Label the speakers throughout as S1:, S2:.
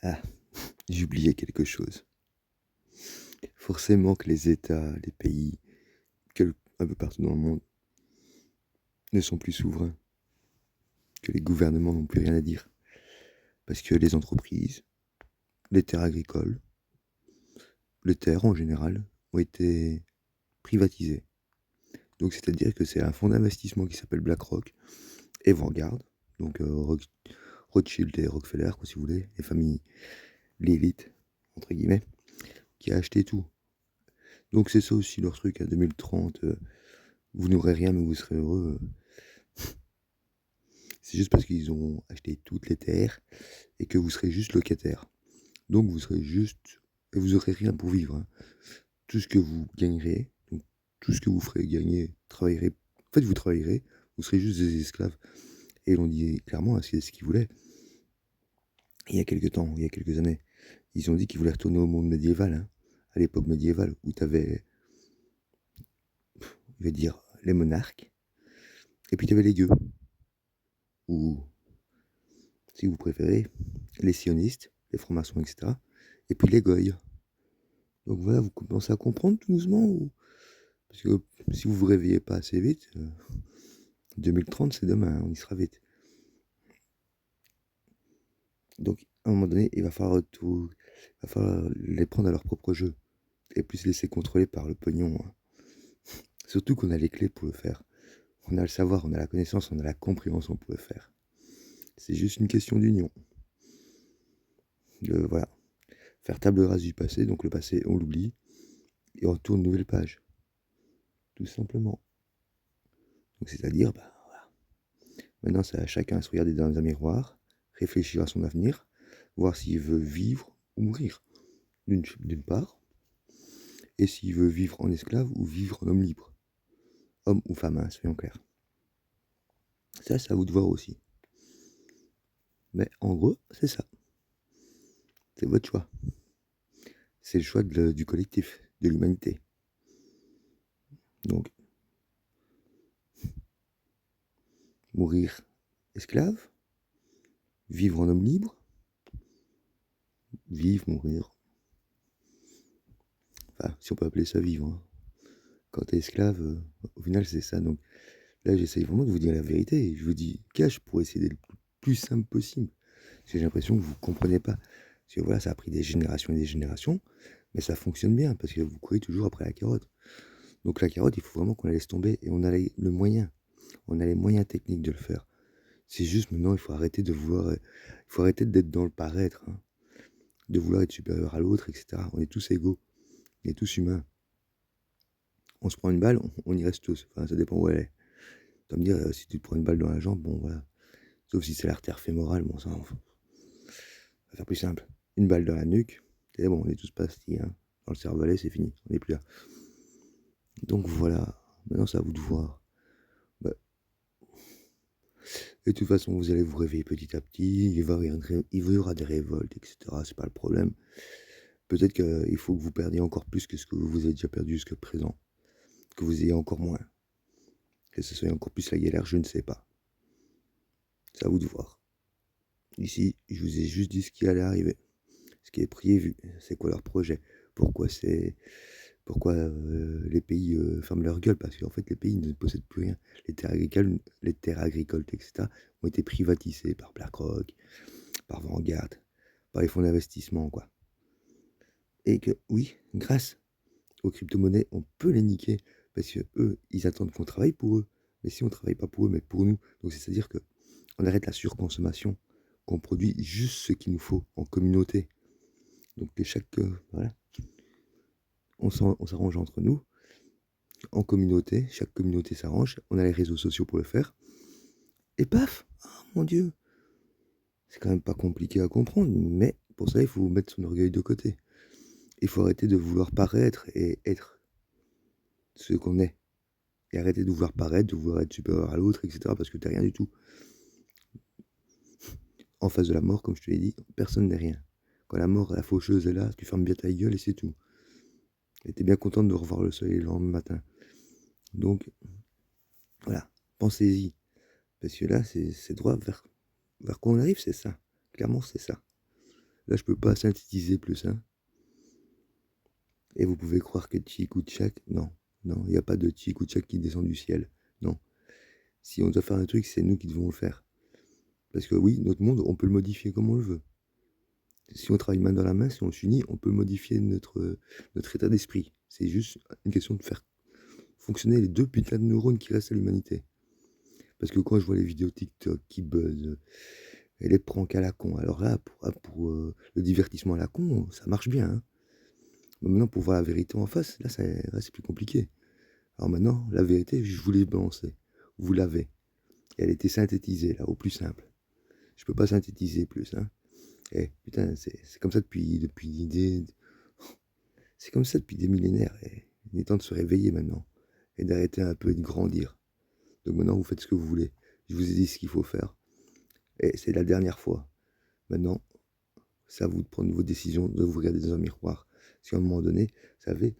S1: Ah, j'ai oublié quelque chose. Forcément que les États, les pays, un peu partout dans le monde, ne sont plus souverains, que les gouvernements n'ont plus rien à dire. Parce que les entreprises, les terres agricoles, les terres en général, ont été privatisées. Donc c'est-à-dire que c'est un fonds d'investissement qui s'appelle BlackRock et Vanguard, donc Rothschild et Rockefeller, quoi, si vous voulez, les familles, l'élite, entre guillemets, qui a acheté tout. Donc c'est ça aussi leur truc, à 2030, vous n'aurez rien mais vous serez heureux. C'est juste parce qu'ils ont acheté toutes les terres et que vous serez juste locataire. Donc vous serez juste... Et vous aurez rien pour vivre, hein. Tout ce que vous gagnerez, donc tout ce que vous ferez gagner, travaillerez... En fait, vous travaillerez, vous serez juste des esclaves. Et l'on dit clairement, hein, c'est ce qu'ils voulaient. Il y a quelques temps, il y a quelques années, ils ont dit qu'ils voulaient retourner au monde médiéval, hein, à l'époque médiévale, où tu avais, je vais dire, les monarques, et puis tu avais les gueux, ou, si vous préférez, les sionistes, les francs-maçons, etc., et puis les goïs. Donc voilà, vous commencez à comprendre tout doucement, parce que si vous vous réveillez pas assez vite, 2030 c'est demain, hein, on y sera vite. Donc à un moment donné, il va falloir les prendre à leur propre jeu, et plus se laisser contrôler par le pognon, hein. Surtout qu'on a les clés pour le faire. On a le savoir, on a la connaissance, on a la compréhension pour le faire. C'est juste une question d'union. Voilà. Faire table rase du passé, donc le passé on l'oublie, et on retourne une nouvelle page. Tout simplement. Donc c'est-à-dire, bah, voilà. Maintenant c'est à chacun de se regarder dans un miroir, réfléchir à son avenir, voir s'il veut vivre ou mourir, d'une part, et s'il veut vivre en esclave ou vivre en homme libre. Homme ou femme, hein, soyons clairs. Ça, c'est à vous de voir aussi. Mais en gros, c'est ça. C'est votre choix. C'est le choix du collectif, de l'humanité. Donc, mourir esclave, vivre en homme libre, vivre, mourir. Enfin, si on peut appeler ça vivre, hein. Quand t'es esclave, au final, c'est ça. Donc là, j'essaye vraiment de vous dire la vérité. Et je vous dis cache pour essayer d'être le plus simple possible. Parce que j'ai l'impression que vous comprenez pas. Parce que voilà, ça a pris des générations et des générations, mais ça fonctionne bien parce que vous courez toujours après la carotte. Donc la carotte, il faut vraiment qu'on la laisse tomber et on a le moyen. On a les moyens techniques de le faire. C'est juste maintenant, il faut arrêter de vouloir, il faut arrêter d'être dans le paraître, hein, de vouloir être supérieur à l'autre, etc. On est tous égaux, on est tous humains. On se prend une balle, on y reste tous. Enfin, ça dépend où elle est. Tu vas me dire, si tu te prends une balle dans la jambe, bon voilà. Sauf si c'est l'artère fémorale, bon ça, on va faire plus simple. Une balle dans la nuque, c'est bon, on est tous partis, hein. Dans le cervelet, c'est fini, on n'est plus là. Donc voilà, maintenant c'est à vous de voir. Bah, et de toute façon, vous allez vous réveiller petit à petit, il y aura des révoltes, etc. C'est pas le problème. Peut-être qu'il faut que vous perdiez encore plus que ce que vous avez déjà perdu jusqu'à présent. Que vous ayez encore moins. Que ce soit encore plus la galère, je ne sais pas. C'est à vous de voir. Ici, je vous ai juste dit ce qui allait arriver. Ce qui est prévu. C'est quoi leur projet. Pourquoi les pays ferment leur gueule. Parce qu'en fait, les pays ne possèdent plus rien. Les terres agricoles, etc. ont été privatisées par BlackRock, par Vanguard, par les fonds d'investissement, quoi. Et que, oui, grâce aux crypto-monnaies, on peut les niquer parce que eux, ils attendent qu'on travaille pour eux. Mais si on travaille pas pour eux, mais pour nous, donc c'est-à-dire que on arrête la surconsommation, qu'on produit juste ce qu'il nous faut en communauté. Donc que voilà, on s'arrange entre nous, en communauté, chaque communauté s'arrange, on a les réseaux sociaux pour le faire, et paf, oh mon Dieu, c'est quand même pas compliqué à comprendre, mais pour ça, il faut mettre son orgueil de côté. Il faut arrêter de vouloir paraître et être ce qu'on est. Et arrêter de vouloir paraître, de vouloir être supérieur à l'autre, etc. Parce que t'es rien du tout. En face de la mort, comme je te l'ai dit, personne n'est rien. Quand la mort, la faucheuse est là, tu fermes bien ta gueule et c'est tout. Et t'es bien contente de revoir le soleil le lendemain matin. Donc, voilà, pensez-y. Parce que là, c'est droit vers quoi on arrive, c'est ça. Clairement, c'est ça. Là, je peux pas synthétiser plus, hein. Et vous pouvez croire que Tchik ou Tchak, non, non, il n'y a pas de Tchik ou Tchak qui descend du ciel. Non. Si on doit faire un truc, c'est nous qui devons le faire. Parce que oui, notre monde, on peut le modifier comme on le veut. Si on travaille main dans la main, si on s'unit, on peut modifier notre état d'esprit. C'est juste une question de faire fonctionner les 2 putains de neurones qui restent à l'humanité. Parce que quand je vois les vidéos TikTok qui buzzent, et les pranks à la con, alors là, pour le divertissement à la con, ça marche bien, hein. Mais maintenant, pour voir la vérité en face, là, c'est plus compliqué. Alors maintenant, la vérité, je vous l'ai balancée. Vous l'avez. Et elle était synthétisée, là, au plus simple. Je peux pas synthétiser plus, hein. Eh, putain, c'est comme ça c'est comme ça depuis des millénaires. Et il est temps de se réveiller maintenant. Et d'arrêter un peu et de grandir. Donc maintenant, vous faites ce que vous voulez. Je vous ai dit ce qu'il faut faire. Et c'est la dernière fois. Maintenant, c'est à vous de prendre vos décisions, de vous regarder dans un miroir. Si à un moment donné, vous savez,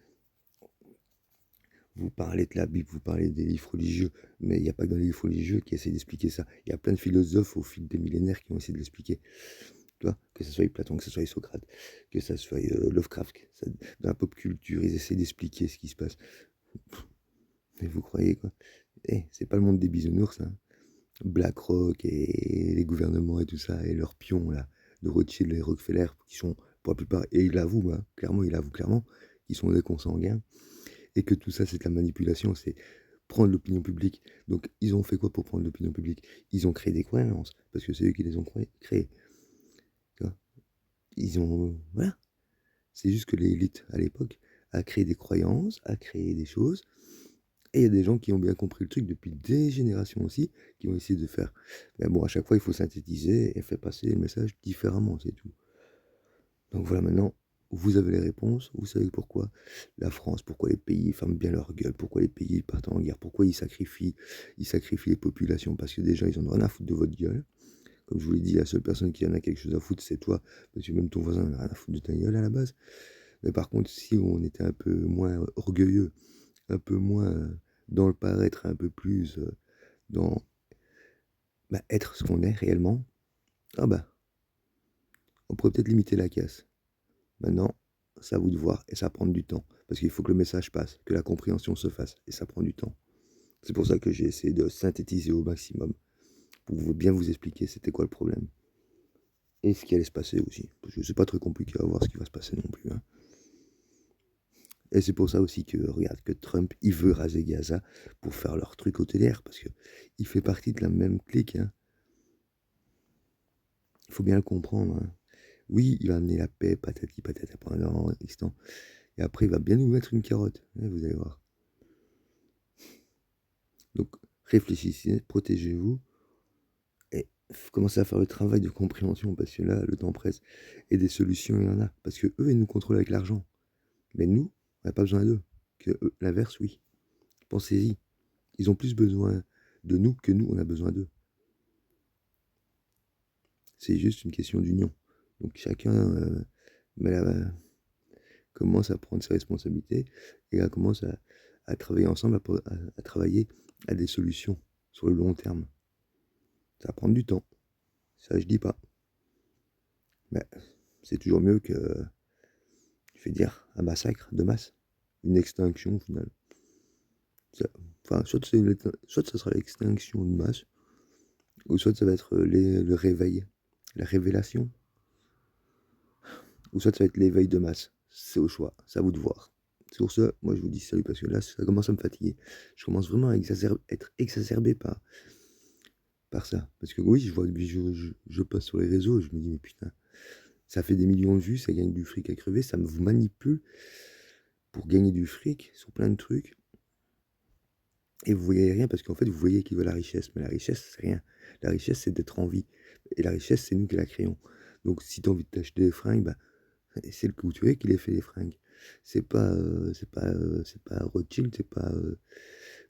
S1: vous parlez de la Bible, vous parlez des livres religieux, mais il n'y a pas que dans les livres religieux qui essaient d'expliquer ça. Il y a plein de philosophes au fil des millénaires qui ont essayé de l'expliquer. Tu vois, que ce soit Platon, que ce soit Socrate, que ce soit Lovecraft, dans la pop culture, ils essaient d'expliquer ce qui se passe. Mais vous croyez quoi? Eh, c'est pas le monde des bisounours, hein. BlackRock et les gouvernements et tout ça, et leurs pions là, de Rothschild et Rockefeller, qui sont pour la plupart, et il l'avoue, hein, clairement, il avoue clairement, qu'ils sont des consanguins, et que tout ça c'est de la manipulation, c'est prendre l'opinion publique. Donc ils ont fait quoi pour prendre l'opinion publique? Ils ont créé des croyances, parce que c'est eux qui les ont créées. Tu vois, ils ont. Voilà. C'est juste que l'élite à l'époque a créé des croyances, a créé des choses. Et il y a des gens qui ont bien compris le truc depuis des générations aussi, qui ont essayé de faire. Mais bon, à chaque fois, il faut synthétiser et faire passer le message différemment, c'est tout. Donc voilà, maintenant, vous avez les réponses, vous savez pourquoi la France, pourquoi les pays ferment bien leur gueule, pourquoi les pays partent en guerre, pourquoi ils sacrifient les populations, parce que déjà, ils en ont rien à foutre de votre gueule. Comme je vous l'ai dit, la seule personne qui en a quelque chose à foutre, c'est toi, parce que même ton voisin n'a rien à foutre de ta gueule à la base. Mais par contre, si on était un peu moins orgueilleux, un peu moins dans le paraître, un peu plus dans être ce qu'on est réellement, ah bah, on pourrait peut-être limiter la casse. Maintenant, c'est à vous de voir et ça prend du temps. Parce qu'il faut que le message passe, que la compréhension se fasse et ça prend du temps. C'est pour ça que j'ai essayé de synthétiser au maximum pour bien vous expliquer c'était quoi le problème. Et ce qui allait se passer aussi. Parce que c'est pas très compliqué à voir ce qui va se passer non plus, hein. Et c'est pour ça aussi que, regarde, que Trump, il veut raser Gaza pour faire leur truc hôtelière, parce que il fait partie de la même clique, hein. Il faut bien le comprendre, hein. Oui, il va amener la paix, patati patata pendant un instant. Et après, il va bien nous mettre une carotte, hein, vous allez voir. Donc, réfléchissez, protégez-vous, et commencez à faire le travail de compréhension, parce que là, le temps presse. Et des solutions, il y en a. Parce que eux, ils nous contrôlent avec l'argent. Mais nous, on n'a pas besoin d'eux. Que eux, l'inverse, oui. Pensez-y. Ils ont plus besoin de nous que nous, on a besoin d'eux. C'est juste une question d'union. Donc chacun commence à prendre ses responsabilités et commence à travailler ensemble, à travailler à des solutions sur le long terme. Ça va prendre du temps. Ça, je dis pas. Mais c'est toujours mieux que, je vais dire, un massacre de masse. Une extinction, au final. Enfin, soit ça sera l'extinction de masse, ou soit ça va être le réveil, la révélation, ou soit ça va être l'éveil de masse. C'est au choix, c'est à vous de voir. C'est pour ça, moi je vous dis salut parce que là ça commence à me fatiguer. Je commence vraiment à être exacerbé par ça. Parce que oui, je passe sur les réseaux et je me dis mais putain, ça fait des millions de vues, ça gagne du fric à crever, ça me vous manipule pour gagner du fric sur plein de trucs. Et vous voyez rien parce qu'en fait vous voyez qu'il veut la richesse. Mais la richesse c'est rien. La richesse c'est d'être en vie. Et la richesse c'est nous qui la créons. Donc si tu as envie de t'acheter des fringues, bah, c'est le couturier qui les fait les fringues. C'est pas Rothschild, c'est pas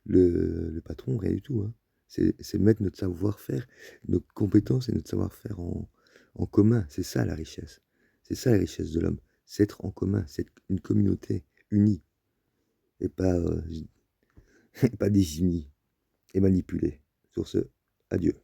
S1: le patron, rien du tout, hein. C'est mettre notre savoir-faire, nos compétences et notre savoir-faire en commun. C'est ça la richesse. C'est ça la richesse de l'homme. C'est être en commun, c'est une communauté unie et pas, pas désunie et manipulée. Sur ce, adieu.